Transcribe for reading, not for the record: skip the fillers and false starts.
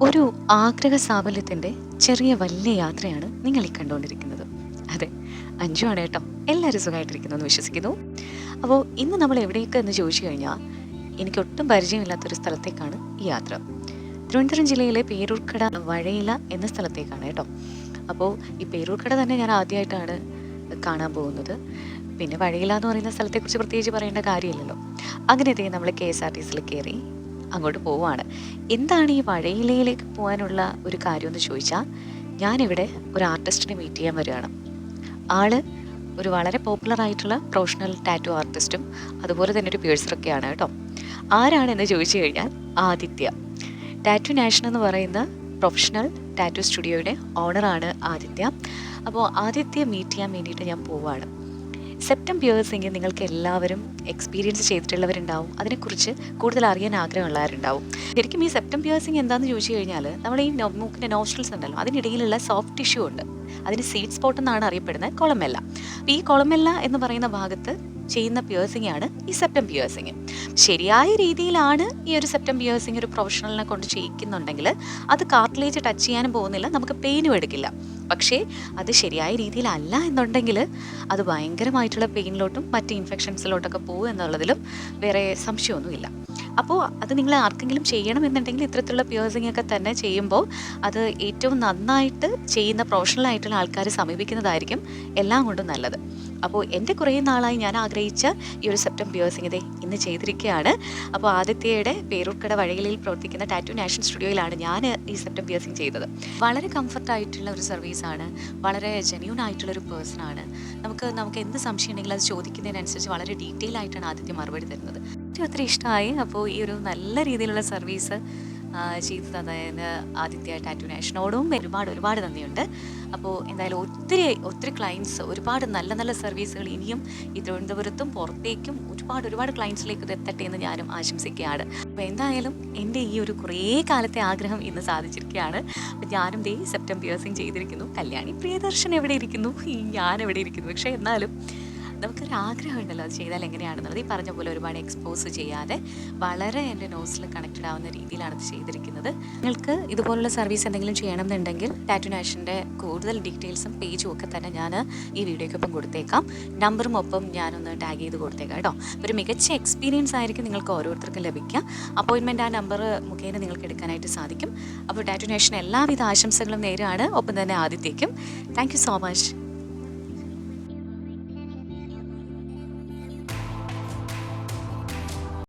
ഒരു ആഗ്രഹ സാഫല്യത്തിൻ്റെ ചെറിയ വലിയ യാത്രയാണ് നിങ്ങൾ ഈ കണ്ടുകൊണ്ടിരിക്കുന്നത്. അതെ, അഞ്ചുമാണ് കേട്ടോ. എല്ലാവരും സുഖമായിട്ടിരിക്കുന്നു എന്ന് വിശ്വസിക്കുന്നു. അപ്പോൾ ഇന്ന് നമ്മൾ എവിടേക്ക് എന്ന് ചോദിച്ചു കഴിഞ്ഞാൽ എനിക്കൊട്ടും പരിചയമില്ലാത്തൊരു സ്ഥലത്തേക്കാണ് ഈ യാത്ര. തിരുവനന്തപുരം ജില്ലയിലെ പേരൂർക്കട വഴയില എന്ന സ്ഥലത്തേക്കാണ് കേട്ടോ. അപ്പോൾ ഈ പേരൂർക്കട തന്നെ ഞാൻ ആദ്യമായിട്ടാണ് കാണാൻ പോകുന്നത്. പിന്നെ വഴയില എന്ന് പറയുന്ന സ്ഥലത്തെക്കുറിച്ച് പ്രത്യേകിച്ച് പറയേണ്ട കാര്യമില്ലല്ലോ. അങ്ങനെയതേ നമ്മൾ KSRTCയിൽ കയറി അങ്ങോട്ട് പോവുകയാണ്. എന്താണ് ഈ വഴയിലയിലേക്ക് പോകാനുള്ള ഒരു കാര്യമെന്ന് ചോദിച്ചാൽ, ഞാനിവിടെ ഒരു ആർട്ടിസ്റ്റിനെ മീറ്റ് ചെയ്യാൻ വരികയാണ്. ആള് ഒരു വളരെ പോപ്പുലർ ആയിട്ടുള്ള പ്രൊഫഷണൽ ടാറ്റു ആർട്ടിസ്റ്റും അതുപോലെ തന്നെ ഒരു പേഴ്സറൊക്കെയാണ് കേട്ടോ. ആരാണെന്ന് ചോദിച്ചു കഴിഞ്ഞാൽ ആദിത്യ. ടാറ്റു നാഷൻ എന്ന് പറയുന്ന പ്രൊഫഷണൽ ടാറ്റു സ്റ്റുഡിയോയുടെ ഓണറാണ് ആദിത്യ. അപ്പോൾ ആദിത്യയെ മീറ്റ് ചെയ്യാൻ വേണ്ടിയിട്ട് ഞാൻ പോവുകയാണ്. സെപ്റ്റം പിയേഴ്സിങ് നിങ്ങൾക്ക് എല്ലാവരും എക്സ്പീരിയൻസ് ചെയ്തിട്ടുള്ളവരുണ്ടാവും, അതിനെക്കുറിച്ച് കൂടുതൽ അറിയാൻ ആഗ്രഹമുള്ളവരുണ്ടാവും. ശരിക്കും ഈ സെപ്റ്റം പിയേഴ്സിങ് എന്താണെന്ന് ചോദിച്ചു കഴിഞ്ഞാൽ, നമ്മൾ ഈ മൂക്കിൻ്റെ നോസ്ട്രൽസ് ഉണ്ടല്ലോ, അതിനിടയിലുള്ള സോഫ്റ്റ് ടിഷ്യൂ ഉണ്ട്, അതിന് സീഡ് സ്പോട്ട് എന്നാണ് അറിയപ്പെടുന്നത്, കൊളമെല്ല. അപ്പോൾ ഈ കൊളമെല്ല എന്ന് പറയുന്ന ഭാഗത്ത് ചെയ്യുന്ന പിയേഴ്സിംഗ് ആണ് ഈ സെപ്റ്റം പിയേഴ്സിങ്. ശരിയായ രീതിയിലാണ് ഈ ഒരു സെപ്റ്റം പിയേഴ്സിങ് ഒരു പ്രൊഫഷണലിനെ കൊണ്ട് ചെയ്യിക്കുന്നുണ്ടെങ്കിൽ അത് കാർട്ടിലേജ് ടച്ച് ചെയ്യാനും പോകുന്നില്ല, നമുക്ക് പെയിനും എടുക്കില്ല. പക്ഷേ അത് ശരിയായ രീതിയിലല്ല എന്നുണ്ടെങ്കിൽ അത് ഭയങ്കരമായിട്ടുള്ള പെയിനിലോട്ടും മറ്റ് ഇൻഫെക്ഷൻസിലോട്ടൊക്കെ പോകും എന്നുള്ളതിലും വേറെ സംശയമൊന്നുമില്ല. അപ്പോൾ അത് നിങ്ങൾ ആർക്കെങ്കിലും ചെയ്യണമെന്നുണ്ടെങ്കിൽ ഇത്തരത്തിലുള്ള പിയേഴ്സിംഗ് ഒക്കെ തന്നെ ചെയ്യുമ്പോൾ അത് ഏറ്റവും നന്നായിട്ട് ചെയ്യുന്ന പ്രൊഫഷണലായിട്ടുള്ള ആൾക്കാരെ സമീപിക്കുന്നതായിരിക്കും എല്ലാം കൊണ്ടും നല്ലത്. അപ്പോൾ എൻ്റെ കുറേ നാളായി ഞാൻ ആഗ്രഹിച്ച ഈ ഒരു സെപ്റ്റം പിയേഴ്സിംഗ് ഇതേ ഇന്ന് ചെയ്തിരിക്കുകയാണ്. അപ്പോൾ ആദിത്യയുടെ പേരൂർക്കട വഴയിലയിൽ പ്രവർത്തിക്കുന്ന ടാറ്റു നാഷൻ സ്റ്റുഡിയോയിലാണ് ഞാൻ ഈ സെപ്റ്റം പിയേഴ്സിംഗ് ചെയ്തത്. വളരെ കംഫർട്ടായിട്ടുള്ള ഒരു സർവീസാണ്, വളരെ ജെന്യൂൻ ആയിട്ടുള്ളൊരു പേഴ്സണാണ്. നമുക്ക് എന്ത് സംശയം ഉണ്ടെങ്കിലും അത് ചോദിക്കുന്നതിനനുസരിച്ച് വളരെ ഡീറ്റെയിൽ ആയിട്ടാണ് ആദിത്യ മറുപടി തരുന്നത്. ഒത്തിരി ഇഷ്ടമായി. അപ്പോൾ ഈ ഒരു നല്ല രീതിയിലുള്ള സർവീസ് ചെയ്തു തന്നതിന് ആദിത്യ ടാറ്റു നാഷനോടും ഒരുപാട് നന്ദിയുണ്ട്. അപ്പോൾ എന്തായാലും ഒത്തിരി ക്ലയൻറ്റ്സ്, ഒരുപാട് നല്ല നല്ല സർവീസുകൾ ഇനിയും ഈ തിരുവനന്തപുരത്തും പുറത്തേക്കും ഒരുപാട് ക്ലയൻറ്റ്സിലേക്ക് ഇത് എത്തട്ടെ എന്ന് ഞാനും ആശംസിക്കുകയാണ്. അപ്പോൾ എന്തായാലും എൻ്റെ ഈ ഒരു കുറേ കാലത്തെ ആഗ്രഹം ഇന്ന് സാധിച്ചിരിക്കുകയാണ്. അപ്പോൾ ഞാനും ദേ സെപ്റ്റം പിയേഴ്സിംഗ് ചെയ്തിരിക്കുന്നു. കല്യാണി പ്രിയദർശൻ എവിടെ ഇരിക്കുന്നു, ഞാൻ എവിടെ ഇരിക്കുന്നു. പക്ഷേ എന്നാലും നമുക്കൊരാഗ്രഹം ഉണ്ടല്ലോ അത് ചെയ്താൽ എങ്ങനെയാണെന്നുള്ളത്. ഈ പറഞ്ഞ പോലെ ഒരുപാട് എക്സ്പോസ് ചെയ്യാതെ വളരെ എൻ്റെ നോസിൽ കണക്റ്റഡ് ആവുന്ന രീതിയിലാണ് ഇത് ചെയ്തിരിക്കുന്നത്. നിങ്ങൾക്ക് ഇതുപോലുള്ള സർവീസ് എന്തെങ്കിലും ചെയ്യണമെന്നുണ്ടെങ്കിൽ ടാറ്റു നാഷൻ്റെ കൂടുതൽ ഡീറ്റെയിൽസും പേജും ഒക്കെ തന്നെ ഞാൻ ഈ വീഡിയോയ്ക്കൊപ്പം കൊടുത്തേക്കാം. നമ്പറും ഒപ്പം ഞാനൊന്ന് ടാഗ് ചെയ്ത് കൊടുത്തേക്കാം കേട്ടോ. ഒരു മികച്ച എക്സ്പീരിയൻസ് ആയിരിക്കും നിങ്ങൾക്ക് ഓരോരുത്തർക്കും ലഭിക്കുക. അപ്പോയിൻമെൻറ്റ് ആ നമ്പർ മുഖേന നിങ്ങൾക്ക് എടുക്കാനായിട്ട് സാധിക്കും. അപ്പോൾ ടാറ്റു നാഷൻ എല്ലാവിധ ആശംസകളും നേരാണ്. ഒപ്പം തന്നെ ആദിത്യയ്ക്കും താങ്ക് യു സോ മച്ച്.